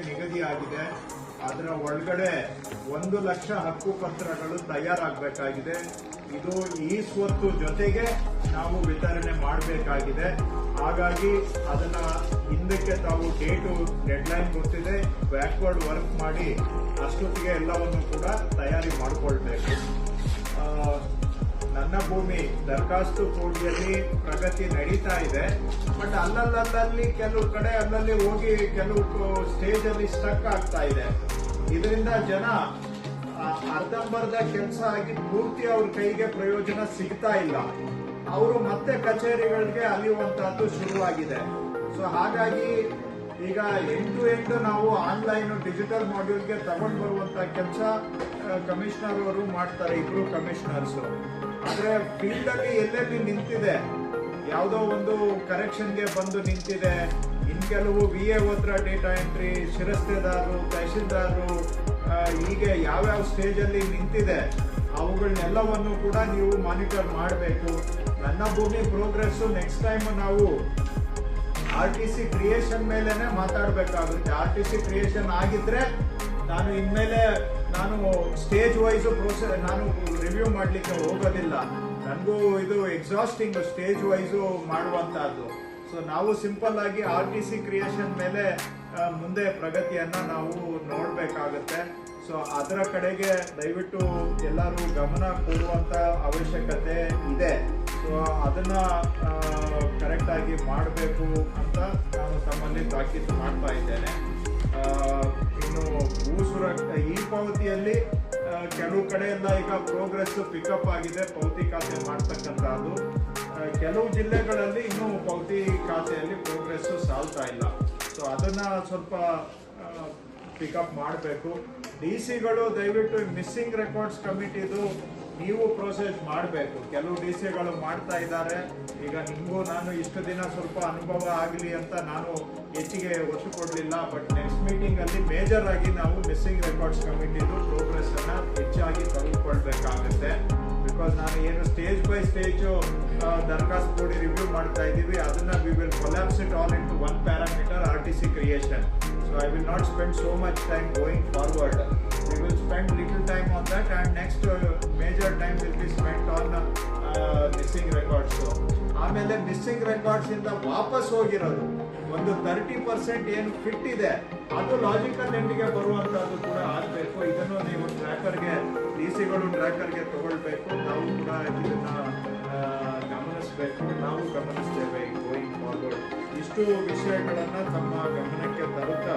ನಿಗದಿಯಾಗಿದೆ. ಅದರ ಒಳಗಡೆ 1 ಲಕ್ಷ ಹಕ್ಕು ಪತ್ರಗಳು ತಯಾರಾಗಬೇಕಾಗಿದೆ. ಇದು ಈ ಸ್ವತ್ತು ಜೊತೆಗೆ ನಾವು ವಿತರಣೆ ಮಾಡಬೇಕಾಗಿದೆ. ಹಾಗಾಗಿ ಅದನ್ನ ಹಿಂದಕ್ಕೆ ತಾವು ಡೆಡ್ಲೈನ್ ಗೊತ್ತಿದೆ, ಬ್ಯಾಕ್ವರ್ಡ್ ವರ್ಕ್ ಮಾಡಿ ಅಷ್ಟೊತ್ತಿಗೆ ಎಲ್ಲವನ್ನು ಕೂಡ ತಯಾರಿ ಮಾಡಿಕೊಳ್ಬೇಕು. ನನ್ನ ಭೂಮಿ ದರಖಾಸ್ತು ಕೋಡಿಯಲ್ಲಿ ಪ್ರಗತಿ ನಡೀತಾ ಇದೆ. ಬಟ್ ಅಲ್ಲಲ್ಲಿ ಕೆಲವು ಕಡೆ ಅಲ್ಲಲ್ಲಿ ಹೋಗಿ ಕೆಲವು ಸ್ಟೇಜ್ ಅಲ್ಲಿ ಸ್ಟಕ್ ಆಗ್ತಾ ಇದೆ. ಇದರಿಂದ ಜನ ಅರ್ಧಂಬರ್ಧ ಕೆಲಸ ಆಗಿ ಪೂರ್ತಿ ಅವ್ರ ಕೈಗೆ ಪ್ರಯೋಜನ ಸಿಗ್ತಾ ಇಲ್ಲ. ಅವರು ಮತ್ತೆ ಕಚೇರಿಗಳಿಗೆ ಅಲಿಯುವಂತಹದ್ದು ಶುರುವಾಗಿದೆ. ಸೊ ಹಾಗಾಗಿ ಈಗ ಎಂಟು ನಾವು ಆನ್ಲೈನ್ ಡಿಜಿಟಲ್ ಮಾಡ್ಯೂಲ್ಗೆ ತಗೊಂಡು ಬರುವಂತ ಕೆಲಸ ಕಮಿಷನರ್ ಅವರು ಮಾಡ್ತಾರೆ, 2 ಕಮಿಷನರ್ಸ್. ಆದ್ರೆ ಫೀಲ್ಡ್ ಅಲ್ಲಿ ಎಲ್ಲೆಲ್ಲಿ ನಿಂತಿದೆ, ಯಾವುದೋ ಒಂದು ಕರೆಕ್ಷನ್ಗೆ ಬಂದು ನಿಂತಿದೆ, ಇನ್ ಕೆಲವು VA ಹತ್ರ ಡೇಟಾ ಎಂಟ್ರಿ, ಶಿರಸ್ತೆದಾರರು, ತಹಶೀಲ್ದಾರರು, ಹೀಗೆ ಯಾವ್ಯಾವ ಸ್ಟೇಜ್ ಅಲ್ಲಿ ನಿಂತಿದೆ ಅವುಗಳನ್ನೆಲ್ಲವನ್ನು ಕೂಡ ನೀವು ಮಾನಿಟರ್ ಮಾಡಬೇಕು. ನನ್ನ ಭೂಮಿ ಪ್ರೋಗ್ರೆಸ್ ನೆಕ್ಸ್ಟ್ ಟೈಮ್ ನಾವು RTC ಕ್ರಿಯೇಷನ್ ಮೇಲೆನೆ ಮಾತಾಡಬೇಕಾಗುತ್ತೆ. RTC ಕ್ರಿಯೇಷನ್ ಆಗಿದ್ರೆ ನಾನು ಇನ್ಮೇಲೆ ಸ್ಟೇಜ್ ವೈಸ್ ನಾನು ರಿವ್ಯೂ ಮಾಡಲಿಕ್ಕೆ ಹೋಗೋದಿಲ್ಲ. ನನಗೂ ಇದು ಎಕ್ಸಾಸ್ಟಿಂಗ್ ಸ್ಟೇಜ್ ವೈಸ್ ಮಾಡುವಂತಹದ್ದು. ಸೊ ನಾವು ಸಿಂಪಲ್ ಆಗಿ RTC ಕ್ರಿಯೇಷನ್ ಮೇಲೆ ಮುಂದೆ ಪ್ರಗತಿಯನ್ನ ನಾವು ನೋಡಬೇಕಾಗುತ್ತೆ. ಸೊ ಅದರ ಕಡೆಗೆ ದಯವಿಟ್ಟು ಎಲ್ಲರೂ ಗಮನ ಕೊಡುವಂತ ಅವಶ್ಯಕತೆ ಇದೆ. ಸೊ ಅದನ್ನ ಕರೆಕ್ಟ್ ಆಗಿ ಮಾಡಬೇಕು ಅಂತ ನಾನು ತಮ್ಮಲ್ಲಿ ತಾಕೀತು ಮಾಡ್ತಾ ಇದ್ದೇನೆ. ಇನ್ನು ಈ ಪಾವತಿಯಲ್ಲಿ ಕೆಲವು ಕಡೆ ಎಲ್ಲ ಈಗ ಪ್ರೋಗ್ರೆಸ್ ಪಿಕಪ್ ಆಗಿದೆ, ಪಾವತಿ ಖಾತೆ ಮಾಡ್ತಕ್ಕಂಥದ್ದು. ಕೆಲವು ಜಿಲ್ಲೆಗಳಲ್ಲಿ ಇನ್ನೂ ಪಾವತಿ ಖಾತೆಯಲ್ಲಿ ಪ್ರೋಗ್ರೆಸ್ ಸಾಲ್ತಾ ಇಲ್ಲ. ಸೊ ಅದನ್ನ ಸ್ವಲ್ಪ ಪಿಕಪ್ ಮಾಡಬೇಕು. DC-ಗಳು ದಯವಿಟ್ಟು ಮಿಸ್ಸಿಂಗ್ ರೆಕಾರ್ಡ್ಸ್ ಕಮಿಟಿದು ನೀವು ಪ್ರೋಸೆಸ್ ಮಾಡಬೇಕು. ಕೆಲವು DC-ಗಳು ಮಾಡ್ತಾ ಇದ್ದಾರೆ. ಈಗ ನಿಮಗೂ ನಾನು ಇಷ್ಟು ದಿನ ಸ್ವಲ್ಪ ಅನುಭವ ಆಗಲಿ ಅಂತ ನಾನು ಹೆಚ್ಚಿಗೆ ಒತ್ತು ಕೊಡಲಿಲ್ಲ. ಬಟ್ ನೆಕ್ಸ್ಟ್ ಮೀಟಿಂಗ್ ಅಲ್ಲಿ ಮೇಜರ್ ಆಗಿ ನಾವು ಮಿಸ್ಸಿಂಗ್ ರೆಕಾರ್ಡ್ಸ್ ಕಮಿಟಿದು ಪ್ರೋಗ್ರೆಸ್ ಅನ್ನ ಹೆಚ್ಚಾಗಿ ತೆಗೆದುಕೊಳ್ಬೇಕಾಗುತ್ತೆ. ಬಿಕಾಸ್ ನಾನು ಏನು ಸ್ಟೇಜ್ ಬೈ ಸ್ಟೇಜ್ ದರಖಾಸ್ತು ಕೊಡಿ ರಿವ್ಯೂ ಮಾಡ್ತಾ ಇದ್ದೀವಿ, ಅದನ್ನ we will collapse it all into one parameter RTC creation. So I will not spend so much time going forward. We will spend little time on that, and next major time will be spent on missing records. ಆಮೇಲೆ missing records ಇಂದ ವಾಪಸ್ ಹೋಗಿರೋದು ಒಂದು 30% ಏನು fit ಇದೆ ಅದು logical ಎಂಡಿಗೆ ಬರುವಂತದ್ದು ಕೂಡ ಆಗಬೇಕು. ಇದನ್ನು ನೀವು ಟ್ರ್ಯಾಕರ್ಗೆ DC-ಗಳು ಟ್ರ್ಯಾಕರ್ಗೆ ತಗೊಳ್ಬೇಕು. ನಾವು ಕೂಡ ಇದನ್ನ ಗಮನಿಸಬೇಕು, ನಾವು ಗಮನಿಸ್ತೇವೆ ಗೋಯಿಂಗ್ ಫಾರ್ವರ್ಡ್. ಇಷ್ಟು ವಿಷಯಗಳನ್ನ ತಮ್ಮ ಗಮನಕ್ಕೆ ತರುತ್ತಾ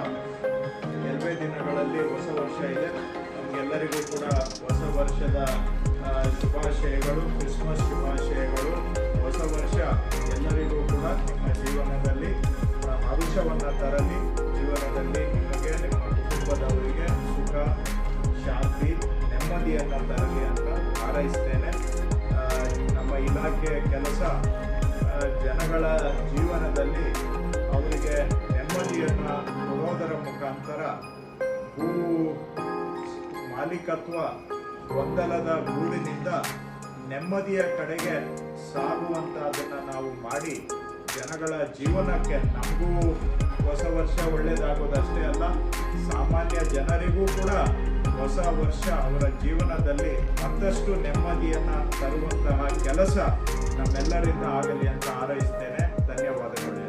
ಕೆಲವೇ ದಿನಗಳಲ್ಲಿ ಹೊಸ ವರ್ಷ ಇದೆ. ನಮಗೆಲ್ಲರಿಗೂ ಕೂಡ ಹೊಸ ವರ್ಷದ ಶುಭಾಶಯಗಳು, ಕ್ರಿಸ್ಮಸ್ ಶುಭಾಶಯಗಳು. ಹೊಸ ವರ್ಷ ಎಲ್ಲರಿಗೂ ಕೂಡ ನಿಮ್ಮ ಜೀವನದಲ್ಲಿ ಹರುಷವನ್ನು ತರಲಿ, ಜೀವನದಲ್ಲಿ ನಿಮಗೆ ನಿಮ್ಮ ಕುಟುಂಬದವರಿಗೆ ಸುಖ, ಶಾಂತಿ, ನೆಮ್ಮದಿಯನ್ನು ತರಲಿ ಅಂತ ಹಾರೈಸ್ತೇನೆ. ನಮ್ಮ ಇಲಾಖೆ ಕೆಲಸ ಜನಗಳ ಜೀವನದಲ್ಲಿ ಅವರಿಗೆ ನೆಮ್ಮದಿಯನ್ನು ಕೊಡೋದರ ಮುಖಾಂತರ ಭೂ ಮಾಲೀಕತ್ವ ಗೊಂದಲದ ಗೂಡಿನಿಂದ ನೆಮ್ಮದಿಯ ಕಡೆಗೆ ಸಾಗುವಂತಹದನ್ನು ನಾವು ಮಾಡಿ ಜನಗಳ ಜೀವನಕ್ಕೆ ನಮಗೂ ಹೊಸ ವರ್ಷ ಒಳ್ಳೆಯದಾಗೋದಷ್ಟೇ ಅಲ್ಲ, ಸಾಮಾನ್ಯ ಜನರಿಗೂ ಕೂಡ ಹೊಸ ವರ್ಷ ಅವರ ಜೀವನದಲ್ಲಿ ಮತ್ತಷ್ಟು ನೆಮ್ಮದಿಯನ್ನು ತರುವಂತಹ ಕೆಲಸ ನಮ್ಮೆಲ್ಲರಿಂದ ಆಗಲಿ ಅಂತ ಹಾರೈಸ್ತೇನೆ. ಧನ್ಯವಾದಗಳು.